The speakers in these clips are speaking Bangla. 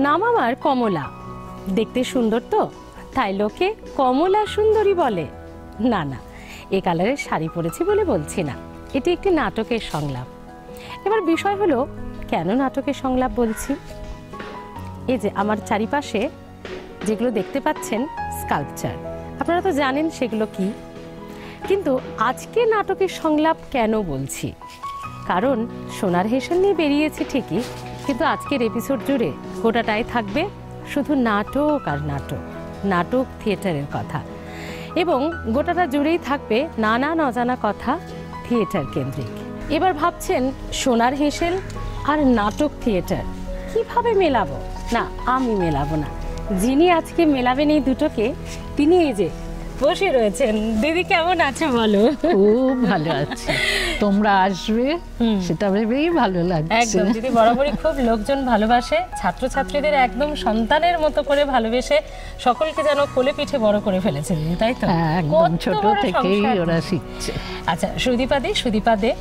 নাম আমার কমলা, দেখতে সুন্দর তো তাই লোকে কমলা সুন্দরী বলে। না না, এ কালারের শাড়ি পরেছি বলে বলছি না, এটি একটি নাটকের সংলাপ। এবার বিষয় হলো কেন নাটকের সংলাপ বলছি। এই যে আমার চারিপাশে যেগুলো দেখতে পাচ্ছেন স্কাল্পচার, আপনারা তো জানেন সেগুলো কি, কিন্তু আজকে নাটকের সংলাপ কেন বলছি, কারণ সোনার হেসেল নিয়ে বেরিয়েছি ঠিকই, কিন্তু আজকের এপিসোড জুড়ে গোটাটাই থাকবে শুধু নাটক আর নাটক, নাটক থিয়েটারের কথা, এবং গোটাটা জুড়েই থাকবে নানান অজানা কথা থিয়েটার কেন্দ্রিক। এবার ভাবছেন সোনার হেসেল আর নাটক থিয়েটার কিভাবে মেলাবো? না, আমি মেলাবো না, যিনি আজকে মেলাবেন এই দুটোকে তিনি এই যে বসে রয়েছেন। দিদি কেমন আছে বলো? খুব ভালো আছি, তোমরা আসবে সেটা ভেবেই ভালো লাগছে। একদম দিদি বরাবরই খুব লোকজন ভালোবাসে, ছাত্রছাত্রীদের একদম সন্তানের মতো করে ভালোবেসে সকলকে যেন কোলে পিঠে বড় করে ফেলেছে দিদি, তাই তো? একদম ছোট থেকেই ওরা শিখছে। আচ্ছা সুদীপাদি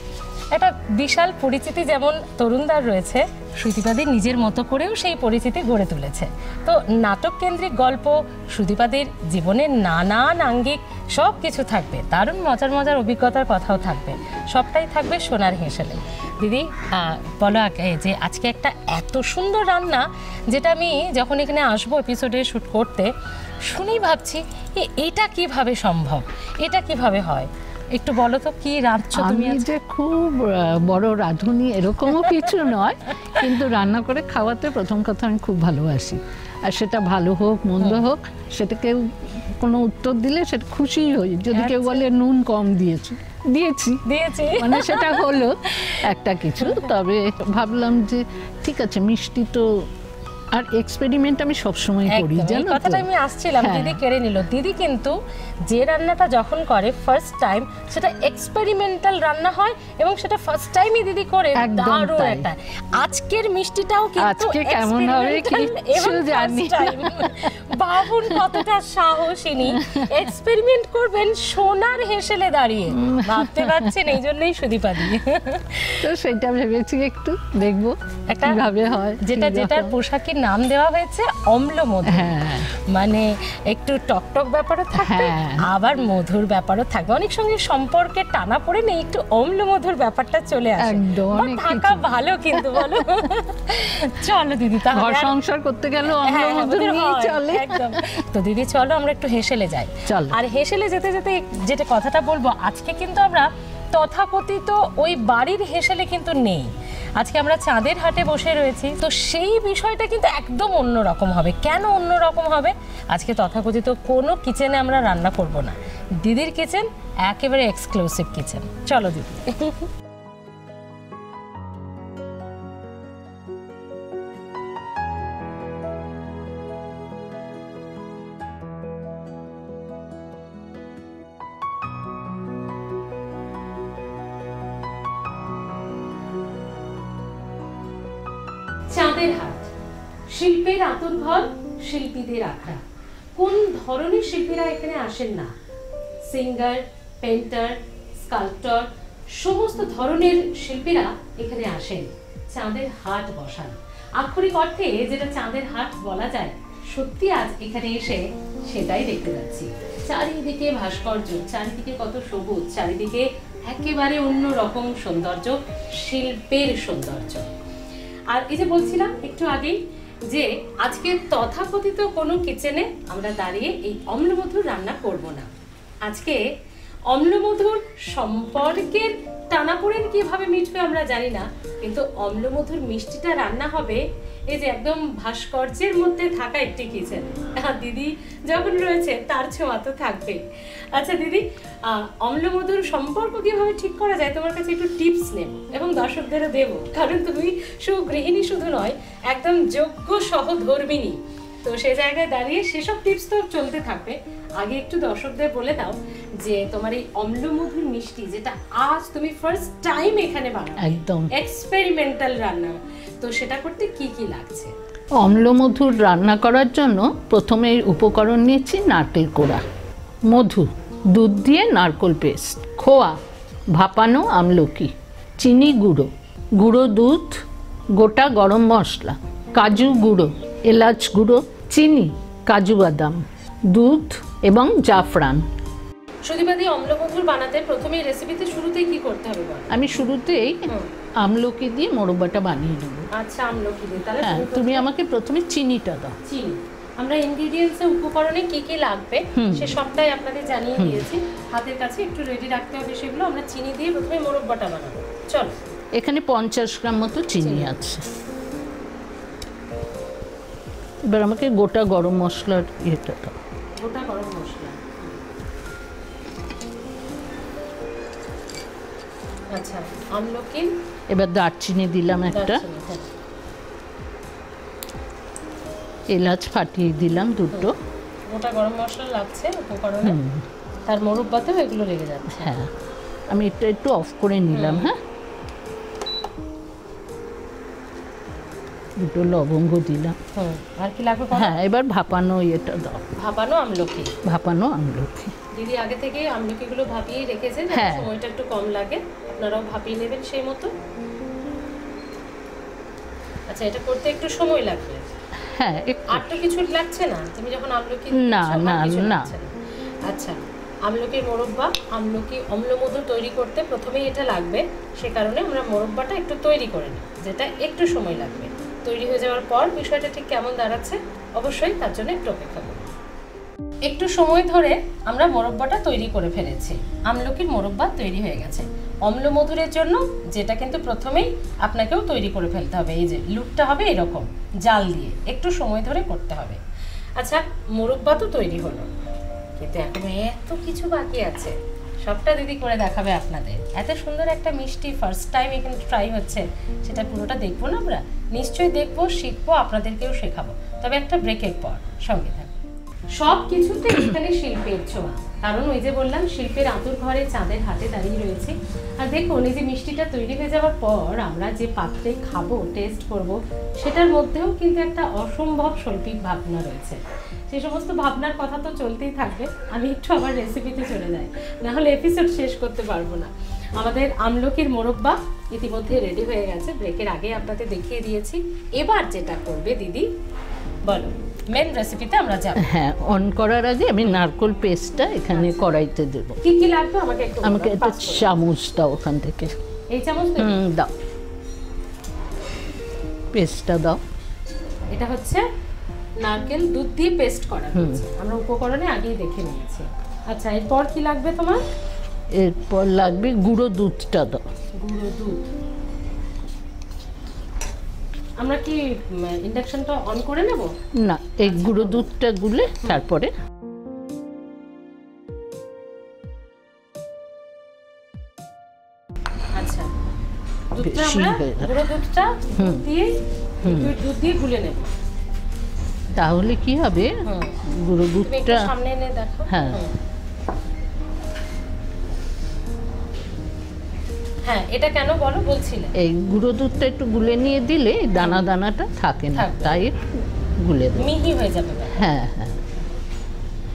একটা বিশাল পরিচিতি যেমন তরুণদার রয়েছে, সুদীপাদি নিজের মতো করেও সেই পরিচিতি গড়ে তুলেছে। তো নাটক কেন্দ্রিক গল্প, সুদীপাদির জীবনের নানান আঙ্গিক সব কিছু থাকবে, দারুণ মজার মজার অভিজ্ঞতার কথাও থাকবে, সবটাই থাকবে সোনার হেসেলে। দিদি বলো যে আজকে একটা এত সুন্দর রান্না, যেটা আমি যখন এখানে আসবো এপিসোডে শ্যুট করতে শুনেই ভাবছি এটা কিভাবে সম্ভব, এটা কিভাবে হয়, একটু বলো তো কি রাঁধছো তুমি? আমি যে খুব বড় রাঁধুনি এরকমও কিছু নয়, কিন্তু রান্না করে খাওয়াতে প্রথম কথা আমি খুব ভালোবাসি, আর সেটা ভালো হোক মন্দ হোক, সেটা কেউ কোনো উত্তর দিলে সেটা খুশি হই। যদি কেউ বলে নুন কম দিয়েছি মানে সেটা হলো একটা কিছু। তবে ভাবলাম যে ঠিক আছে, মিষ্টি তো, আর এক্সপেরিমেন্ট আমি সবসময় করি, জানো তো? কথাটা আমি আসছিলাম, দিদি কেড়ে নিল। দিদি কিন্তু যে রান্নাটা যখন করে ফার্স্ট টাইম সেটা এক্সপেরিমেন্টাল রান্না হয়, এবং সেটা ফার্স্ট টাইমই দিদি করে দারুণ একটা। আজকের মিষ্টিটাও কিন্তু আজকে কেমন হবে কিছু জানি না। বাবুন কতটা সাহসিনী, এক্সপেরিমেন্ট করবেন সোনার হেসেলে দাঁড়িয়ে, ভাবতে পারছেন? এই জন্যই সুদীপাদি। তো সেটা ভেবেছি একটু দেখবো কিভাবে হয়। যেটার পোশাকের নাম দেওয়া হয়েছে অম্লমধু, মানে একটু টকটক ব্যাপারও থাকবে, আবার মধুর ব্যাপারও থাকবে, অনেক সঙ্গে সম্পর্কে টানা পড়ে নেই, একটু অম্লমধুর ব্যাপারটা চলে আসে, থাকা ভালো কিন্তু বলো। চলো দিদি, ঘর সংসার করতে গেলে অম্লমধু নিয়ে চলে। একদম। তো দিদি চলো আমরা একটু হেসেলে যাই। আর হেসেলে যেতে যেতে যেটা কথাটা বলবো, আজকে কিন্তু আমরা তথাকথিত ওই বাড়ির হেসেলে কিন্তু নেই, আজকে আমরা চাঁদের হাটে বসে রয়েছি। তো সেই বিষয়টা কিন্তু একদম অন্যরকম হবে। কেন অন্যরকম হবে? আজকে তথাকথিত কোনো কিচেনে আমরা রান্না করব না, দিদির কিচেন একেবারে এক্সক্লুসিভ কিচেন। চলো দিদি। চাঁদের হাট, শিল্পের আতুরঘর, শিল্পীদের আখড়া। কোন ধরনের শিল্পীরা এখানে আসেন না? সিঙ্গার, পেন্টার, স্কাল্পটর, সমস্ত ধরনের শিল্পীরা এখানে আসেন চাঁদের হাট বসান। আক্ষরিক অর্থে যেটা চাঁদের হাট বলা যায়, সত্যি আজ এখানে এসে সেটাই দেখতে পাচ্ছি। চারিদিকে ভাস্কর্য, চারিদিকে কত সবুজ, চারিদিকে একেবারে অন্য রকম সৌন্দর্য, শিল্পের সৌন্দর্য। আর এই যে বলছিলাম একটু আগেই যে আজকে তথাকথিত কোনো কিচেনে আমরা দাঁড়িয়ে এই অম্লমধুর রান্না করব না। আজকে অম্লমধুর সম্পর্কের টানাপোড়েন কিভাবে মিটবে আমরা জানি না, কিন্তু অম্লমধুর মিষ্টিটা রান্না হবে এই যে একদম ভাস্কর্যের মধ্যে থাকা একটি কিচেন। দিদি যখন রয়েছে তার ছোঁয়া তো থাকবে। আচ্ছা দিদি, অম্লমধুর সম্পর্ক কিভাবে ঠিক করা যায় তোমার কাছে একটু টিপস নেব, এবং দর্শকদেরও দেবো, কারণ তুমি সুগৃহিণী শুধু নয়, একদম যোগ্য সহধর্মিণী। তো সেই জায়গায় দাঁড়িয়ে সেসব টিপস তো চলতে থাকবে। আগে একটু দর্শকদের বলে দাও যে তোমার এই অম্লমধুর মিষ্টি, যেটা আজ তুমি ফার্স্ট টাইম এখানে বানাবে, একদম এক্সপেরিমেন্টাল রান্না, তো সেটা করতে কি কি লাগছে? অম্লমধুর রান্না করার জন্য প্রথমে উপকরণ নিয়েছি নারকেল কোড়া, মধু, দুধ দিয়ে নারকেল পেস্ট, খোয়া, ভাপানো আমলকি, চিনি গুঁড়ো, গুঁড়ো দুধ, গোটা গরম মশলা, কাজু গুঁড়ো, এলাচ গুঁড়ো, চিনি, কাজু বাদাম, দুধ এবং জাফরান। সুদীপাদি, অম্লমধুর বানাতে প্রথমেই রেসিপিতে শুরুতেই কি করতে হবে বল? আমি শুরুতেই আমলকি দিয়ে মোরব্বাটা বানিয়ে নেব। আচ্ছা, আমলকি দিয়ে। তাহলে হ্যাঁ, তুমি আমাকে প্রথমে চিনিটা দাও। চিনি। আমরা ইনগ্রেডিয়েন্টসে উপকরণে কি কি লাগবে সে সবটাই আপনাদের জানিয়ে দিয়েছি। হাতের কাছে একটু রেডি রাখতে হবে সেগুলো। আমরা চিনি দিয়ে প্রথমে মোরব্বাটা বানাবো। চলো। এখানে 50 গ্রাম মতো চিনি আছে। এবার আমাকে গোটা গরম মশলার এটা দাও। গোটা গরম মশলা। আচ্ছা, আমলকি। এবার দারচিনি দিলাম একটা, এলাচ ফাটিয়ে দিলাম দুটো। গোটা গরম মশলা লাগছে উপকরণে, তার মোরব্বাতেও এগুলো লেগে যাচ্ছে। হ্যাঁ, আমি এটা একটু অফ করে নিলাম। হ্যাঁ, দুটো লবঙ্গ দিলাম। আর কি লাগবে? হ্যাঁ, এবার ভাপানো এটা দাও। ভাপানো আমলকি। ভাপানো আমলকি। দিদি আগে থেকে আমলকিগুলো ভাপিয়ে রেখেছেন, সময়টা একটু কম লাগে, আপনারাও ভাপিয়ে নেবেন সেই মতো। আচ্ছা, এটা করতে একটু সময় লাগবে। হ্যাঁ, আর তো কিছু লাগছে না, তুমি যখন আমলকি না না না। আচ্ছা, আমলকির মোরব্বা, আমলকি অম্লমধু তৈরি করতে প্রথমেই এটা লাগবে, সে কারণে আমরা মোরব্বাটা একটু তৈরি করে নিই, যেটা একটু সময় লাগবে। তৈরি হয়ে যাওয়ার পর বিষয়টা ঠিক কেমন দাঁড়াচ্ছে অবশ্যই তার জন্য একটু অপেক্ষা করুন। একটু সময় ধরে আমরা মোরব্বাটা তৈরি করে ফেলেছি। আমলকির মোরব্বা তৈরি হয়ে গেছে। অম্লমধুরের জন্য যেটা কিন্তু প্রথমেই আপনাকেও তৈরি করে ফেলতে হবে। এই যে লুটটা হবে এরকম জাল দিয়ে, একটু সময় ধরে করতে হবে। আচ্ছা, মোরব্বা তো তৈরি হলো, কিন্তু এখন এত কিছু বাকি আছে, সবটা দিদি করে দেখাবে আপনাদের। এত সুন্দর একটা মিষ্টি ফার্স্ট টাইম এখানে ট্রাই হচ্ছে, সেটা পুরোটা দেখবো না আমরা? নিশ্চয়ই দেখবো, শিখবো, আপনাদেরকেও শেখাবো, তবে একটা ব্রেকের পর। সঙ্গে থাকবে। সব কিছুতে এখানে শিল্পের ছোঁয়া, কারণ ওই যে বললাম শিল্পের আঁতুর ঘরে চাঁদের হাটে দাঁড়িয়ে রয়েছে। আর দেখুন, এই যে মিষ্টিটা তৈরি হয়ে যাওয়ার পর আমরা যে পাত্রে খাবো, টেস্ট করব, সেটার মধ্যেও কিন্তু একটা অসম্ভব শৈল্পিক ভাবনা রয়েছে। সেই সমস্ত ভাবনার কথা তো চলতেই থাকবে। আমি একটু আবার রেসিপিতে চলে যাই, না হলে এপিসোড শেষ করতে পারবো না। আমাদের আমলকির মোরব্বা ইতিমধ্যে রেডি হয়ে গেছে, ব্রেকের আগে আপনাদের দেখিয়ে দিয়েছি। এবার যেটা করবে দিদি, বলো। মেন রেসিপিতে আমরা যাব। হ্যাঁ, অন করার আগে আমি নারকেল পেস্টটা এখানে কড়াইতে দেব। কি কি লাগবে আমাকে একটা চামচ দাও ওখান থেকে। এই চামচ দাও, পেস্টটা দাও। এটা হচ্ছে নারকেল দুধ দিয়ে পেস্ট করা হয়েছে, আমরা উপকরণে আগেই দেখে নিয়েছি। আচ্ছা, এরপর কি লাগবে তোমার? এরপর লাগবে গুঁড়ো দুধটা দাও। গুঁড়ো দুধ। আমরা কি ইন্ডাকশনটা অন করে নেব? না, এই গুঁড়ো দুধটা গুলে তারপরে। আচ্ছা, দুধটা আমরা গুঁড়ো দুধটা দুধ দিয়ে গুলে নেব। তাহলে কি হবে, গুঁড়ো দুধটা সামনে এনে দেখো। হ্যাঁ হ্যাঁ, এটা কেন বলো বলছিলে? এই গুঁড়ো দুধটা একটু গুলে নিয়ে দিলে দানা দানাটা থাকে না, তাই গুলে দাও, মিহি হয়ে যাবে। হ্যাঁ হ্যাঁ।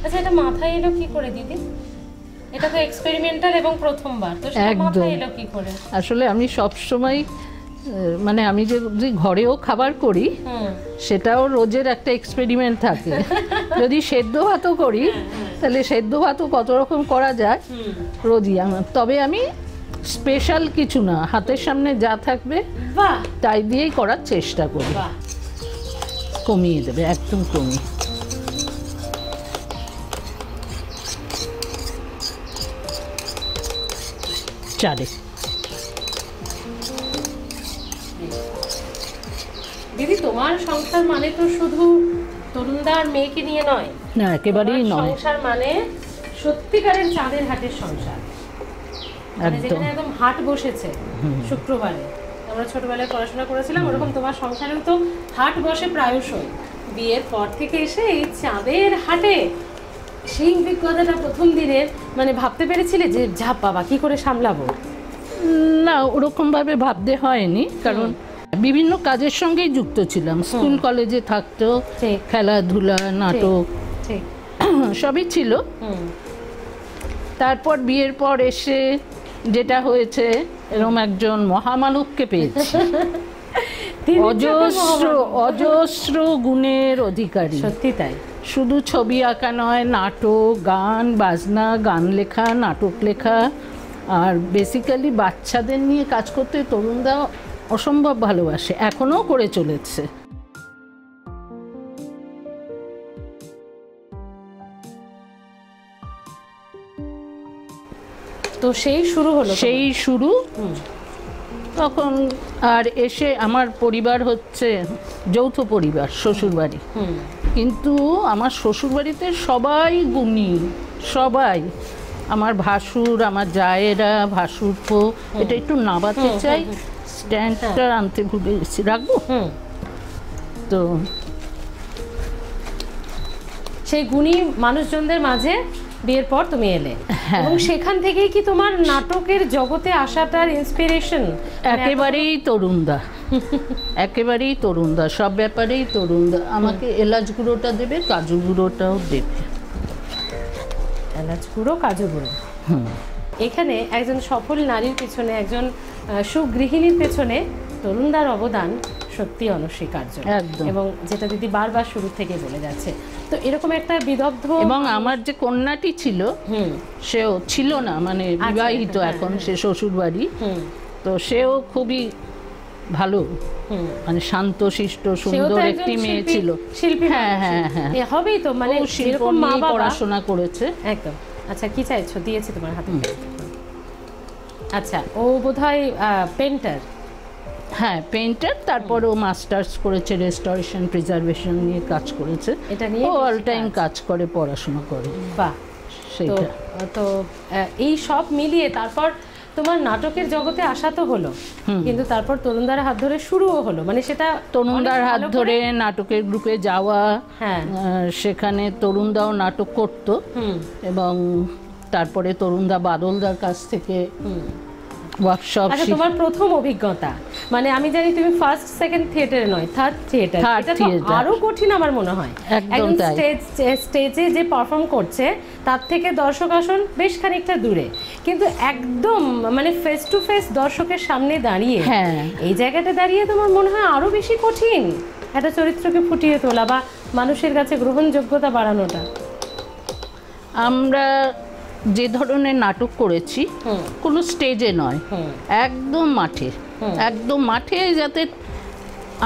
আচ্ছা, এটা মাথায় এলো কি করে দিদি? এটা তো এক্সপেরিমেন্টাল এবং প্রথমবার, তো সেটা মাথায় এলো কি করে? আসলে আমি সব সময় মানে আমি যে ঘরেও খাবার করি সেটাও রোজের একটা এক্সপেরিমেন্ট থাকে। যদি সেদ্ধ ভাতও করি তাহলে সেদ্ধ ভাতও কত রকম করা যায় রোজই। তবে আমি স্পেশাল কিছু না, হাতের সামনে যা থাকবে তাই দিয়েই করার চেষ্টা করি। কমিয়ে দেবে, একদম কমিয়ে। চারে দিদি, তোমার সংসার মানে তো শুধু তরুণদার মেয়েকে নিয়ে নয়, না একেবারেই নয়। সংসার মানে সত্যিকারের চাঁদের হাটের সংসার, যেখানে একদম হাট বসেছে শুক্রবারে। আমরা ছোটবেলায় পড়াশোনা করেছিলাম, ওরকম তোমার সংসারেও তো হাট বসে প্রায়শই। বিয়ের পর থেকে এসে এই চাঁদের হাটে সেই অভিজ্ঞতাটা প্রথম দিনের, মানে ভাবতে পেরেছিলে যে যা বাবা কি করে সামলাবো? না, ওরকম ভাবে ভাবতে হয়নি, কারণ বিভিন্ন কাজের সঙ্গেই যুক্ত ছিলাম। স্কুল কলেজে থাকতো, খেলাধুলা, নাটক সবই ছিল। তারপর বিয়ের পর এসে যেটা হয়েছে, এরকম একজন মহামানবকে পেয়েছি। অজস্র অজস্র গুণের অধিকারী, সত্যি তাই। শুধু ছবি আঁকা নয়, নাটক, গান বাজনা, গান লেখা, নাটক লেখা, আর বেসিক্যালি বাচ্চাদের নিয়ে কাজ করতে তরুণদা অসম্ভব ভালোবাসে, এখনও করে চলেছে। তো সেই শুরু হলো, সেই শুরু তখন। আর এসে আমার পরিবার হচ্ছে যৌথ পরিবার, শ্বশুরবাড়ি, কিন্তু আমার শ্বশুরবাড়িতে সবাই গুণী, সবাই। আমার ভাসুর, আমার জায়েরা, ভাসুরপো, এটা একটু নাবাতে চাই, স্ট্যান্ডটা আনতে ভুলে গেছি, রাখবো। তো সেই গুণী মানুষজনদের মাঝে বিয়ের পর তুমি এলে, এবং সেখান থেকেই কি তোমার নাটকের জগতে আসাটার ইন্সপিরেশন? একেবারেই তরুণদা, একেবারেই তরুণদা, সব ব্যাপারেই তরুণদা। আমাকে এলাচ গুঁড়োটা দেবে, কাজু গুঁড়োটাও দেবে। এলাচ গুঁড়ো, কাজু গুঁড়ো। এখানে একজন সফল নারীর পেছনে, একজন সুগৃহিণীর পেছনে তরুণদার অবদান সত্যি অনস্বীকার্য, এবং যেটা দিদি বারবার শুরু থেকে বলে যাচ্ছে। তো এরকম একটা বিদগ্ধ, এবং আমার যে কন্যাটি ছিল, সেও ছিল না, মানে বিবাহিত এখন, সে শ্বশুর বাড়ি, তো সেও খুবই ভালো, মানে শান্তশিষ্ট সুন্দর একটি মেয়ে ছিল, শিল্পী। হ্যাঁ হ্যাঁ হ্যাঁ, হবেই তো, মানে এরকম মা বাবা পড়াশোনা করেছে একদম। আচ্ছা, কি চাইছো? দিয়েছি তোমার হাতে। আচ্ছা, ও বোধহয় পেন্টার। হ্যাঁ, পেইন্টার। তারপর ও মাস্টার্স করেছে, রেস্টোরেশন প্রিজার্ভেশন নিয়ে কাজ করেছে, এটা নিয়ে ও অল টাইম কাজ করে, পড়াশোনা করে। বাহ, সেইটা। তো এই সব মিলিয়ে তারপর তোমার নাটকের জগতে আসা তো হলো, কিন্তু তারপর তরুণদার হাত ধরে শুরুও হলো, মানে সেটা তরুণদার হাত ধরে নাটকের গ্রুপে যাওয়া, সেখানে তরুণদাও নাটক করত, এবং তারপরে তরুণদা বাদলদার কাছ থেকে ওয়ার্কশপ। আচ্ছা, তোমার প্রথম অভিজ্ঞতা, মানে আমি জানি তুমি ফার্স্ট সেকেন্ড থিয়েটারে নয়, থার্ড থিয়েটার, এটা তো আরো কঠিন আমার মনে হয়। একদম স্টেজে যে পারফর্ম করছে তার থেকে দর্শক আসন বেশ খানিকটা দূরে, কিন্তু একদম মানে ফেস টু ফেস দর্শকের সামনে দাঁড়িয়ে, এই জায়গাটা দাঁড়িয়ে তোমার মনে হয় আরো বেশি কঠিন একটা চরিত্রকে ফুটিয়ে তোলা বা মানুষের কাছে গ্রহণযোগ্যতা বাড়ানোটা। আমরা যে ধরনের নাটক করেছি, কোনো স্টেজে নয়, একদম মাঠে, একদম মাঠে, যাতে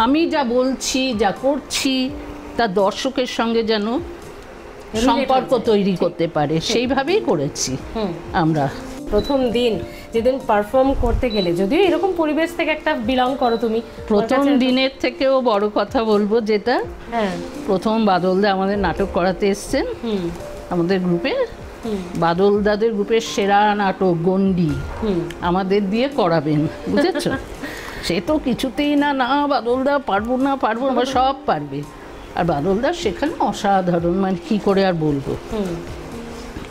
আমি যা বলছি, যা করছি, তা দর্শকের সঙ্গে যেন সম্পর্ক তৈরি করতে পারে, সেইভাবেই করেছি আমরা। প্রথম দিন যেদিন পারফর্ম করতে গেলে, যদিও এরকম পরিবেশ থেকে একটা বিলং করো তুমি, প্রথম দিনের থেকেও বড় কথা বলবো, যেটা প্রথম বাদলদা আমাদের নাটক করাতে এসছেন আমাদের গ্রুপে, বাদলদাদের গ্রুপের সেরা নাটক গন্ডি আমাদের দিয়ে করাবেন, বুঝেছো? সে তো কিছুতেই না, না বাদলদা পারবো না, সব পারবে। আর বাদলদা সেখানে অসাধারণ, মানে কি করে আর বলবো,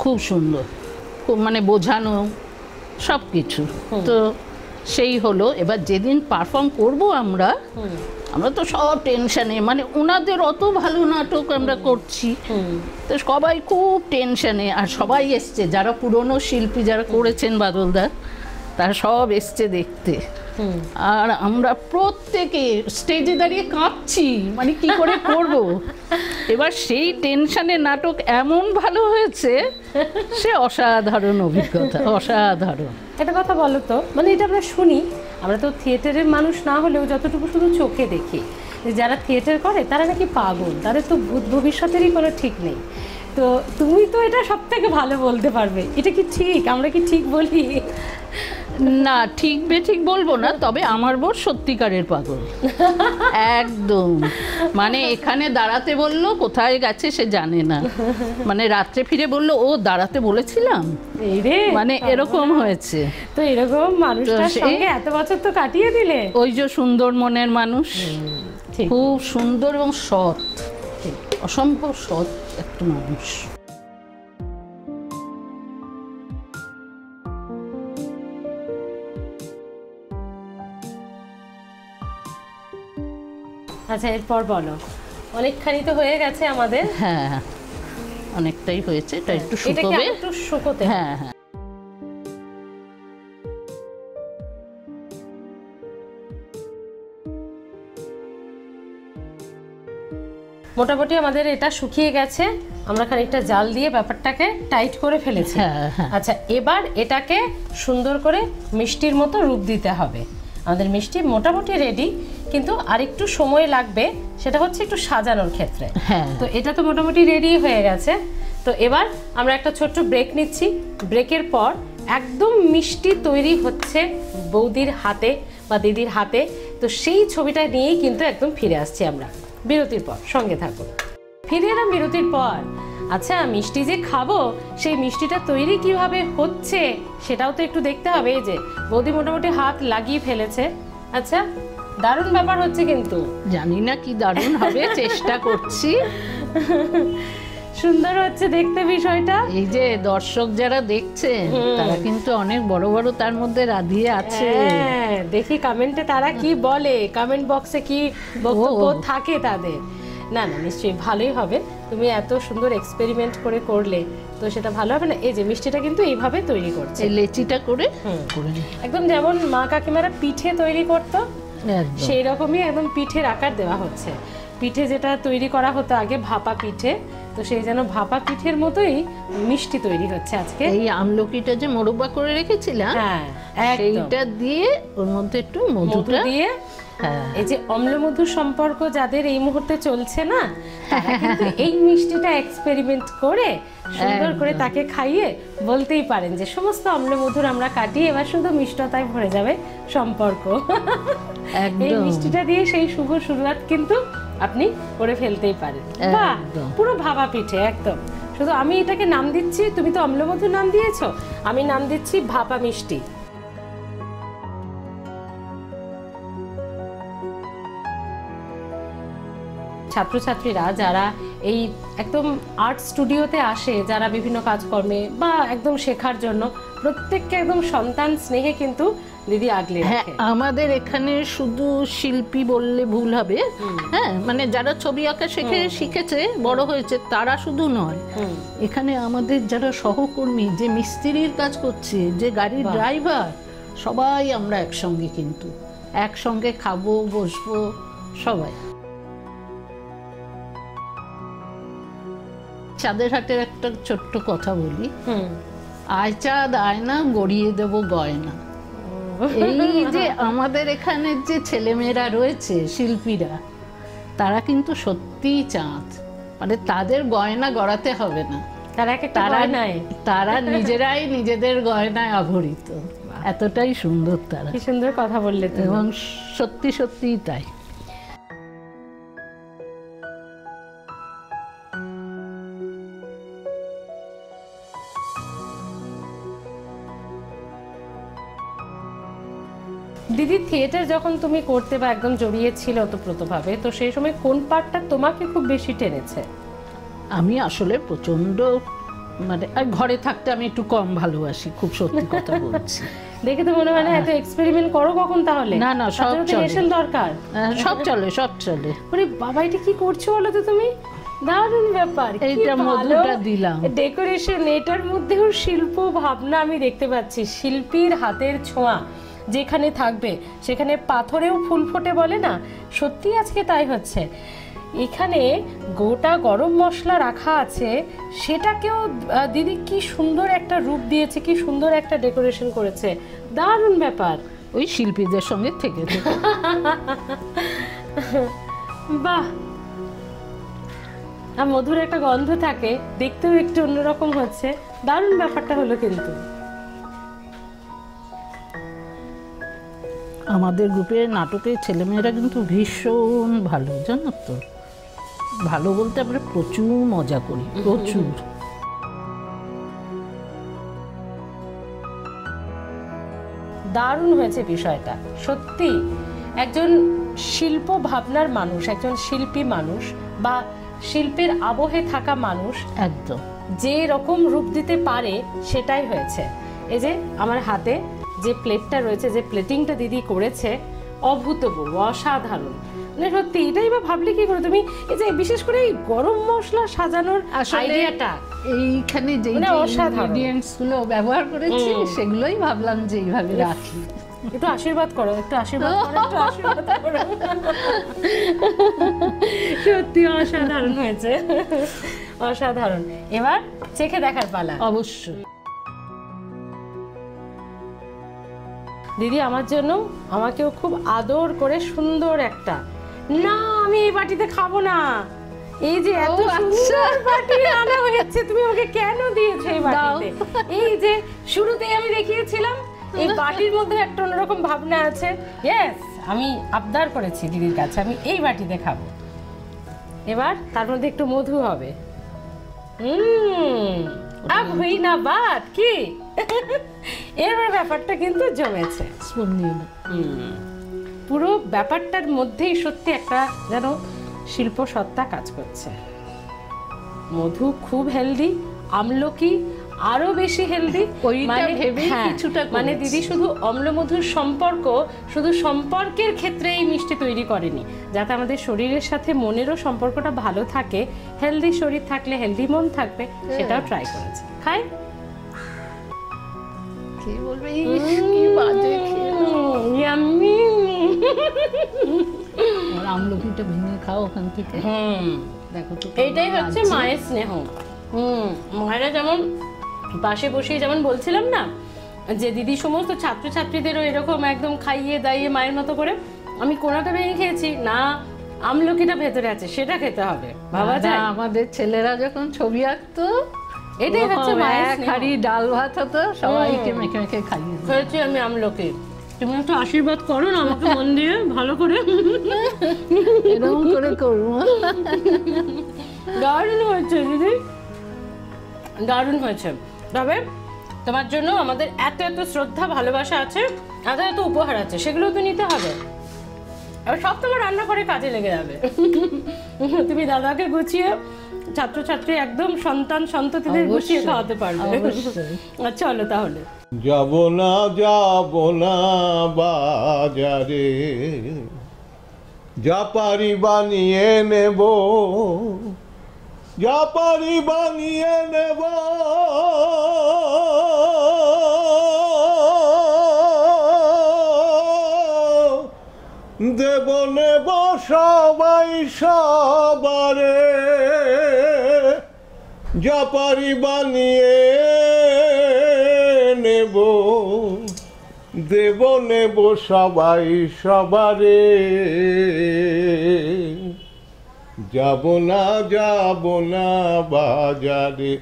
খুব সুন্দর, খুব মানে বোঝানো সব কিছু। তো সেই হলো, এবার যেদিন পারফর্ম করব আমরা তো সব টেনশনে, মানে ওনাদের অত ভালো নাটক আমরা করছি, তো সবাই খুব টেনশনে। আর সবাই এসছে, যারা পুরনো শিল্পী, যারা করেছেন বাদলদা, তারা সব এসছে দেখতে। আর আমরা প্রত্যেকে স্টেজে দাঁড়িয়ে কাঁপছি, মানে কি করে করব। এবার সেই টেনশনে নাটক এমন ভালো হয়েছে, সে অসাধারণ অভিজ্ঞতা, অসাধারণ। একটা কথা বলো তো, মানে এটা আমরা শুনি, আমরা তো থিয়েটারের মানুষ না হলেও যতটুকু শুধু চোখে দেখি, যারা থিয়েটার করে তারা নাকি পাগল, তাদের তো ভূত ভবিষ্যতেরই কোনো ঠিক নেই। তো তুমি তো এটা সব থেকে ভালো বলতে পারবে, এটা কি ঠিক? আমরা কি ঠিক বলি? না, ঠিক বেঠিক বলবো না, তবে আমার বর সত্যিকারের পাগল, একদম। মানে এখানে দাঁড়াতে বললো, কোথায় গেছে সে জানে না, মানে রাত্রে ফিরে বললো, ও দাঁড়াতে বলেছিলাম, মানে এরকম হয়েছে। তো এরকম মানুষটার সঙ্গে এত বছর তো কাটিয়ে দিলে। ওই যে সুন্দর মনের মানুষ, খুব সুন্দর এবং সৎ, অসম্ভব সৎ একটা মানুষ। আচ্ছা, এরপর বলো। অনেকখানি তো হয়ে গেছে আমাদের। হ্যাঁ, অনেকটাই হয়েছে, এটা একটু শুকোবে, একটু শুকোতে। হ্যাঁ হ্যাঁ। মোটামুটি আমাদের এটা শুকিয়ে গেছে, আমরা খানিকটা জাল দিয়ে ব্যাপারটাকে টাইট করে ফেলেছি। আচ্ছা, এবার এটাকে সুন্দর করে মিষ্টির মতো রূপ দিতে হবে। আমাদের মিষ্টি মোটামুটি রেডি, কিন্তু আরেকটু সময় লাগবে, সেটা হচ্ছে একটু সাজানোর ক্ষেত্রে। তো এটা তো মোটামুটি রেডি হয়ে গেছে। তো এবার আমরা একটা ছোট্ট ব্রেক নিচ্ছি। ব্রেকের পর একদম মিষ্টি তৈরি হচ্ছে বৌদির হাতে বা দিদির হাতে। তো সেই ছবিটা নিয়েই কিন্তু একদম ফিরে আসছি আমরা বিরতির পর। সঙ্গে থাকুন। ফিরে এলাম বিরতির পর। আচ্ছা, মিষ্টি যে খাবো, সেই মিষ্টিটা তৈরি কিভাবে হচ্ছে সেটাও তো একটু দেখতে হবে। এই যে বৌদি মোটামুটি হাত লাগিয়ে ফেলেছে। আচ্ছা, দারুণ ব্যাপার হচ্ছে কিন্তু। জানি না কি দারুণ হবে, চেষ্টা করছি। সুন্দর হচ্ছে দেখতে বিষয়টা। এই যে দর্শক যারা দেখছেন তারা কিন্তু অনেক বড় বড় তার মধ্যে রাধিয়ে আছে। দেখি কমেন্টে তারা কি বলে, কমেন্ট বক্সে কি বক্তব্য থাকে তাদের। না না, নিশ্চয়ই ভালোই হবে। তুমি এত সুন্দর এক্সপেরিমেন্ট করে করলে তো সেটা ভালো হবে না। এই যে মিষ্টিটা কিন্তু এইভাবে তৈরি করছে, এই লেচিটা করে একদম যেমন মা কাকিমারা পিঠে তৈরি করতো সেই রকমই একদম পিঠের আকার দেওয়া হচ্ছে। পিঠে যেটা তৈরি করা হতো আগে, ভাপা পিঠে, তো সেই যেন ভাপা পিঠের মতোই মিষ্টি তৈরি হচ্ছে আজকে। এই আমলকিটা যে মোরব্বা করে রেখেছিলাম, সেইটা দিয়ে ওর মধ্যে একটু মধু দিয়ে, এই যে অম্লমধু সম্পর্ক যাদের এই মুহূর্তে চলছে না, তারা কিন্তু এই মিষ্টিটা এক্সপেরিমেন্ট করে সুন্দর করে তাকে খাইয়ে বলতেই পারেন যে সমস্ত অম্লমধুর আমরা কাটিয়ে এবার শুধু মিষ্টতায় ভরে যাবে সম্পর্ক। এই মিষ্টিটা দিয়ে সেই শুভ শুরুয়াত কিন্তু আপনি করে ফেলতেই পারেন। বাহ, পুরো ভাপা পিঠে একদম। শুধু আমি এটাকে নাম দিচ্ছি, তুমি তো অম্লমধুর নাম দিয়েছো, আমি নাম দিচ্ছি ভাপা মিষ্টি। ছাত্রছাত্রীরা যারা এই একদম আর্ট স্টুডিওতে আসে, যারা বিভিন্ন কাজকর্মে বা একদম শেখার জন্য, প্রত্যেককে একদম সন্তান স্নেহে কিন্তু দিদি আগলে রাখে। আমাদের এখানে শুধু শিল্পী বললে ভুল হবে, হ্যাঁ, মানে যারা ছবি আঁকা শিখেছে বড় হয়েছে তারা শুধু নয়, এখানে আমাদের যারা সহকর্মী, যে মিস্ত্রির কাজ করছে, যে গাড়ির ড্রাইভার, সবাই আমরা একসঙ্গে, কিন্তু একসঙ্গে খাবো, বসবো সবাই। চাঁদের হাটের একটা ছোট্ট কথা বলি, আয় চাঁদ আয়না গড়িয়ে দেব গয়না। এই যে আমাদের এখানে যে ছেলেমেয়েরা রয়েছে শিল্পীরা, তারা কিন্তু সত্যিই চাঁদ, মানে তাদের গয়না গড়াতে হবে না, তারা নিজেরাই নিজেদের গয়নায় আভরিত। এতটাই সুন্দর তারা। কি সুন্দর কথা বললে, এবং সত্যি সত্যিই তাই। দিদি, থিয়েটার যখন তুমি করতে বা একদম জড়িয়েছিল ওতপ্রোতভাবে, তো সেই সময় কোন পার্টটা তোমাকে খুব বেশি টেনেছে? আমি আসলে প্রচন্ড, মানে ঘরে থাকতে আমি একটু কম ভালোবাসি, খুব সত্যি কথা বলছি। দেখে তো মনে হয় না এত এক্সপেরিমেন্ট করো কখন তাহলে? না না, সব চলে, দরকার, সব চলে, সব চলে। আরে বাবা, এটা কি করছো বলো তো তুমি? দারুণ ব্যাপার। এইটা মধুটা দিলাম, ডেকোরেশন, এটার মধ্যেও শিল্প ভাবনা আমি দেখতে পাচ্ছি। শিল্পীর হাতের ছোঁয়া যেখানে থাকবে সেখানে পাথরেও ফুল ফোটে বলে না, সত্যি আজকে তাই হচ্ছে। এখানে গোটা গরম মশলা রাখা আছে, সেটাকেও দিদি কি সুন্দর একটা রূপ দিয়েছে, কি সুন্দর একটা ডেকোরেশন করেছে, দারুণ ব্যাপার। ওই শিল্পীদের সঙ্গে থেকে বাহ, আর মধুর একটা গন্ধ থাকে, দেখতেও একটু অন্যরকম হচ্ছে, দারুণ ব্যাপারটা হলো। কিন্তু আমাদের গ্রুপের নাটকের ছেলেমেয়েরা কিন্তু ভীষণ ভালো, জানো তো, ভালো বলতে আমরা প্রচুর মজা করি, প্রচুর। দারুণ হয়েছে বিষয়টা, সত্যি একজন শিল্প ভাবনার মানুষ, একজন শিল্পী মানুষ বা শিল্পের আবহে থাকা মানুষ একদম যে রকম রূপ দিতে পারে সেটাই হয়েছে। এই যে আমার হাতে যে প্লেটটা রয়েছে, যে প্লেটিংটা দিদি করেছে, অভূতপূর্ব, অসাধারণ। মানে সত্যি এটাই বা ভাবলে কি করে তুমি? এই যে বিশেষ করে এই গরম মশলা সাজানোর আইডিয়াটা, এইখানে যে ইনগ্রেডিয়েন্টস গুলো ব্যবহার করেছি সেগুলোই ভাবলাম যে এইভাবে রাখি। একটু আশীর্বাদ করো, একটু আশীর্বাদ করো, একটু আশীর্বাদ করো। সত্যি অসাধারণ হয়েছে, অসাধারণ। এবার চেখে দেখার পালা। অবশ্যই। দিদি আমার জন্য আমাকেও খুব আদর করে সুন্দর একটা, না আমি এই বাটিতে খাবো না, এই যে এত সুন্দর বাটি আনা হয়েছে, তুমি আমাকে কেন দিয়েছো এই বাটিতে? এই যে শুরুতেই আমি দেখিয়েছিলাম এই বাটির মধ্যে একটা অন্যরকম ভাবনা আছে। ইয়েস, আমি আবদার করেছি দিদির কাছে আমি এই বাটিতে খাবো। এবার তার মধ্যে একটু মধু হবে। আব হই না বাত কি, এবার ব্যাপারটা কিন্তু জমেছে। পুরো ব্যাপারটার মধ্যেই সত্যি একটা যেন শিল্প সত্তা কাজ করছে। মধু খুব হেলদি, আমলকি আরো বেশি হেলদি। মানে দিদি শুধু অম্ল মধুর সম্পর্ক, শুধু সম্পর্কের ক্ষেত্রে এই মিষ্টি তৈরি করেনি, যাতে আমাদের শরীরের সাথে মনেরও সম্পর্কটা ভালো থাকে। হেলদি শরীর থাকলে হেলদি মন থাকবে, সেটাও ট্রাই করেছে। খাই কি বলবে, কি বাজে ইয়াম্মি। আমলকিটা ভেঙে খাও ওখান থেকে। দেখো তো, এইটাই হচ্ছে মায়ের স্নেহ। মায়েরা যেমন পাশে বসেই, যেমন বলছিলাম না যে দিদি সমস্ত ছাত্রছাত্রীদেরও এরকম একদম খাইয়ে দাইয়ে মায়ের মতো করে, আমি কোনাটা ভেঙে খেয়েছি না, আমলকিটা ভেতরে আছে সেটা খেতে হবে। ভাবা যায় আমাদের ছেলেরা যখন ছবি আঁকতো, এটাই হচ্ছে মায়ের হাড়ি ডাল ভাত হতো, সবাইকে মেখে মেখে খাইয়ে খেয়েছি আমি আমলকি। তুমি একটু আশীর্বাদ করো না আমাকে মন দিয়ে ভালো করে, এরকম করে করবো। দারুণ হয়েছে দিদি, দারুণ হয়েছে। তবে তোমার জন্য আমাদের এত এত শ্রদ্ধা ভালোবাসা আছে, এত এত উপহার আছে, সেগুলো তো নিতে হবে। আর সব তোমার রান্না করে কাজে লেগে যাবে। তুমি দাদাকে গুছিয়ে, ছাত্রছাত্রী একদম সন্তান সন্ততিদের গুছিয়ে খাওয়াতে পারবে। চলো তাহলে। যাব না বাজারে, যা পারি বানিয়ে নেব, যা পারি বানিয়ে নেব, দেব নেব সবাই সবারে, যা পারি বানিয়ে নেব, দেব নেব সবাই সবারে, যাব না বাজারে,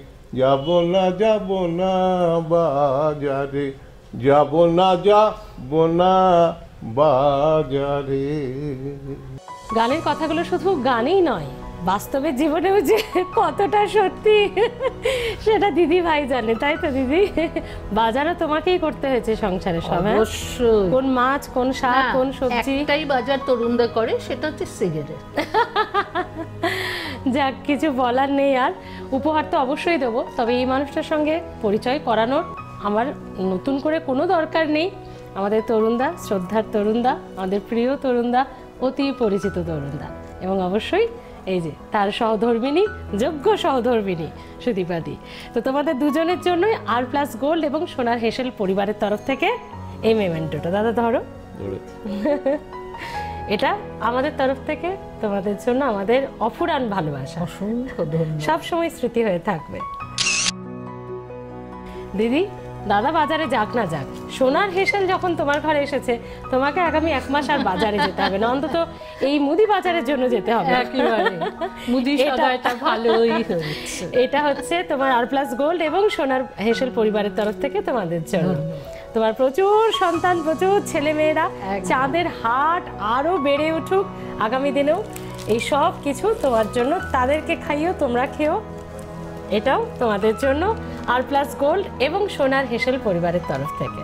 যাব না বাজারে, যাব না বাজারে। গানের কথাগুলো শুধু গানেই নয়, বাস্তবের জীবনেও যে কতটা সত্যি সেটা দিদি ভাই জানে, তাই তো দিদি? বাজারও তোমাকেই করতে হয়েছে সংসারে সব। অবশ্যই। কোন মাছ, কোন শাক, কোন সবজি, একটাই বাজার তরুণদা করে, সেটা হচ্ছে সিগারেট। যাক, কিছু বলার নেই। আর উপহার তো অবশ্যই দেবো, তবে এই মানুষটার সঙ্গে পরিচয় করানোর আমার নতুন করে কোনো দরকার নেই। আমাদের তরুণদা, শ্রদ্ধার তরুণদা, আমাদের প্রিয় তরুণদা, অতি পরিচিত তরুণদা, এবং অবশ্যই এই যে তার সহধর্মিনী, যোগ্য সহধর্মিনী সুদীপাদি। তো তোমাদের দুজনের জন্যই আর+ গোল্ড এবং সোনার হেসেল পরিবারের তরফ থেকে এই মেমেন্টোটা। দাদা ধরো, এটা আমাদের তরফ থেকে তোমাদের জন্য আমাদের অফুরান ভালোবাসা, অসংখ্য ধন্যবাদ, সবসময় স্মৃতি হয়ে থাকবে। দিদি, দাদা বাজারে যাক না যাক, সোনার হেসেল যখন তোমার ঘরে এসেছে, তোমাকে আগামী 1 মাস আর বাজারে যেতে হবে না, অন্তত এই মুদি বাজারের জন্য যেতে হবে। মুদি সদাইটা ভালোই হচ্ছে। এটা হচ্ছে তোমার আর+ গোল্ড এবং সোনার হেসেল পরিবারের তরফ থেকে তোমাদের জন্য। তোমার প্রচুর সন্তান, প্রচুর ছেলে মেয়েরা, চাঁদের হাট আরো বেড়ে উঠুক আগামী দিনেও। এই সব কিছু তোমার জন্য, তাদেরকে খাইও, তোমরা খেও, এটাও তোমাদের জন্য আর+ গোল্ড এবং সোনার হেসেল পরিবারের তরফ থেকে।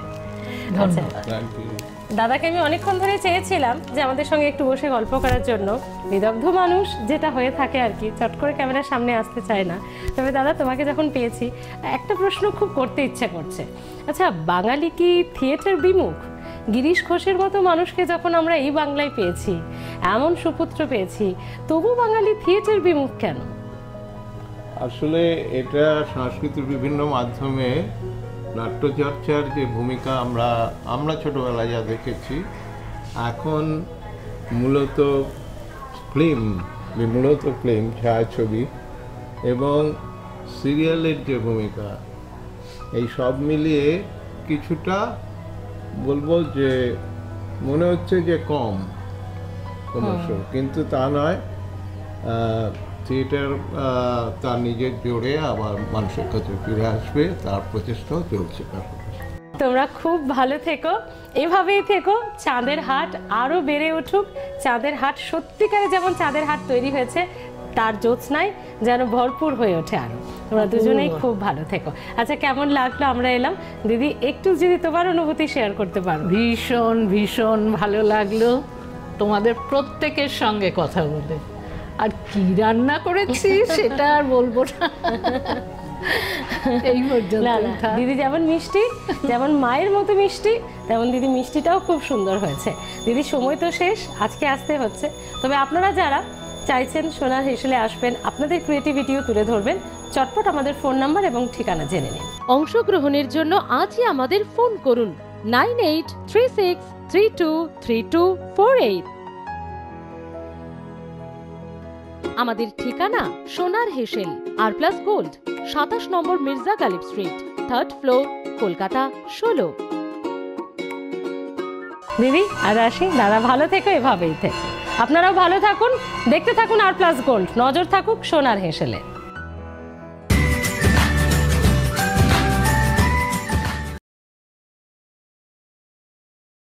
দাদাকে আমি অনেকক্ষণ ধরে চেয়েছিলাম যে আমাদের সঙ্গে একটু বসে গল্প করার জন্য। বিদগ্ধ মানুষ যেটা হয়ে থাকে আর কি, চট করে ক্যামেরার সামনে আসতে চায় না। তবে দাদা, তোমাকে যখন পেয়েছি, একটা প্রশ্ন খুব করতে ইচ্ছে করছে। আচ্ছা, বাঙালি কি থিয়েটার বিমুখ? গিরিশ ঘোষের মতো মানুষকে যখন আমরা এই বাংলায় পেয়েছি, এমন সুপুত্র পেয়েছি, তবু বাঙালি থিয়েটার বিমুখ কেন? আসলে এটা সংস্কৃতির বিভিন্ন মাধ্যমে নাট্যচর্চার যে ভূমিকা আমরা ছোটবেলায় যা দেখেছি, এখন মূলত ফিল্ম ছায়াছবি এবং সিরিয়ালের যে ভূমিকা, এই সব মিলিয়ে কিছুটা বলবো যে মনে হচ্ছে যে কম ক্রমশ, কিন্তু তা নয়। থিয়েটার তার নিজের জোরে আবার মানুষের কাছে ফিরে আসবে, তার প্রচেষ্টাও চলছে। তোমরা খুব ভালো থেকো, এভাবেই থেকো। চাঁদের হাট আরো বেড়ে উঠুক। চাঁদের হাট সত্যিকারে যেমন চাঁদের হাট তৈরি হয়েছে, তার জ্যোৎস্নায় যেন ভরপুর হয়ে ওঠে আরো। তোমরা দুজনেই খুব ভালো থেকো। আচ্ছা, কেমন লাগলো আমরা এলাম? দিদি, একটু যদি তোমার অনুভূতি শেয়ার করতে পারো। ভীষণ ভীষণ ভালো লাগলো তোমাদের প্রত্যেকের সঙ্গে কথা বলে। আর কি রান্না করেছি সেটা আর বলবো না, এই পর্যন্ত। না না, দিদি যেমন মিষ্টি, যেমন মায়ের মতো মিষ্টি, তেমন দিদি মিষ্টিটাও খুব সুন্দর হয়েছে। দিদি, সময় তো শেষ, আজকে আসতে হচ্ছে। তবে আপনারা যারা চাইছেন সোনার হেসেলে আসবেন, আপনাদের ক্রিয়েটিভিটিও তুলে ধরবেন, চটপট আমাদের ফোন নাম্বার এবং ঠিকানা জেনে নিন। অংশগ্রহণের জন্য আজই আমাদের ফোন করুন 9836323248। আমাদের ঠিকানা সোনার হেসেল, আর+ gold, 27 number Mirza Ghalib street, 3rd floor, Kolkata 16। দিদি, আর আসি। দাদা, ভালো থেকো, এভাবেই থেকো। আপনারাও ভালো থাকুন, দেখতে থাকুন আর+ গোল্ড। নজর থাকুক সোনার হেসেলে।